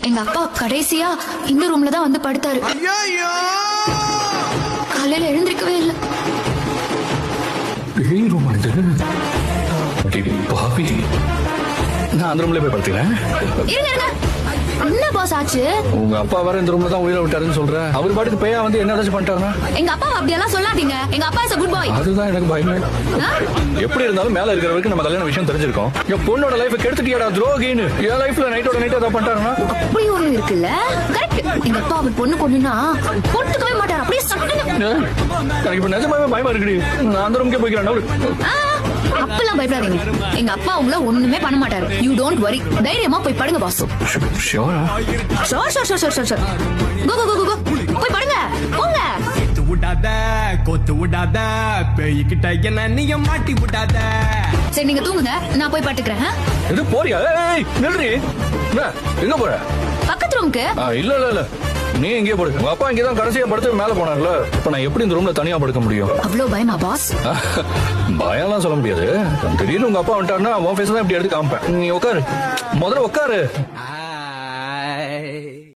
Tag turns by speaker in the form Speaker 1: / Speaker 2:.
Speaker 1: எங்க அப்பா கடைசியா இந்த ரூம்ல தான் வந்து படுத்தாரு. காலையில எழுந்திருக்கவே இல்லை.
Speaker 2: நான் அந்த ரூம்ல போய் படுத்துக்கிறேன்.
Speaker 1: என்ன பாஸ் ஆச்சு?
Speaker 2: உங்க அப்பா வேற இந்த ரூம்ல தான் உயிரை விட்டாருன்னு சொல்றேன். அவர் பாட்டுக்கு பையன் வந்து என்ன ஏதாச்சும் பண்ணிட்டாருன்னா?
Speaker 1: எங்க அப்பா அப்படியெல்லாம் சொல்லாதீங்க. எங்க அப்பா இஸ் a good boy.
Speaker 2: அதுதான் எனக்கு பயமே. எப்படி இருந்தாலும் மேல இருக்கிற வரைக்கும் நம்ம கல்யாண விஷயம் தெரிஞ்சிருக்கோம். என் பொண்ணோட லைஃப் கெடுத்துட்டியாடா துரோகின்னு. என் லைஃப்ல நைட்டோட நைட் ஏதாவது பண்ணிட்டாருன்னா?
Speaker 1: அப்படி ஒண்ணு இருக்குல்ல. கரெக்ட். எங்க அப்பா அவர் பொண்ணு கொண்டுனா பொட்டுக்கவே மாட்டார். அப்படியே சட்டுன்னு.
Speaker 2: எனக்கு இப்ப நிஜமாவே பயமா இருக்குடி. நான் அந்த ரூம்க்கே போய்க்கிறேன்.
Speaker 1: அப்பெல்லாம் பயப்படாதீங்க. எங்க அப்பா உங்களை ஒண்ணுமே பண்ண மாட்டாரு. You don't worry. தைரியமா போய் படுங்க பாஸ்.
Speaker 2: ஷூரா?
Speaker 1: ஷூர். கோ போய் படுங்க. போங்க.
Speaker 3: கொத்து விடாத பேய்கிட்ட என்ன நீ மாட்டி விடாத.
Speaker 1: சரி நீங்க தூங்குங்க. நான் போய் படுத்துக்கிறேன்.
Speaker 2: இது போறியா? நில்றி. எங்க போற?
Speaker 1: பக்கத்து ரூமுக்கு.
Speaker 2: இல்ல நீ எங்கேயே படுக்க. உங்க அப்பா இங்கதான் கடைசியா படுத்து மேல போனார்ல. இப்ப நான் எப்படி இந்த ரூம்ல தனியா படுக்க முடியும்?
Speaker 1: அவ்வளவு பயமா பாஸ்?
Speaker 2: பயம்லாம் சொல்ல முடியாது. திடீர்னு உங்க அப்பா வந்துட்டாருன்னா உன் ஃபேஸ் தான் இப்படி எடுத்து காமிப்பேன். நீ உட்காரு, முதல்ல உட்காரு.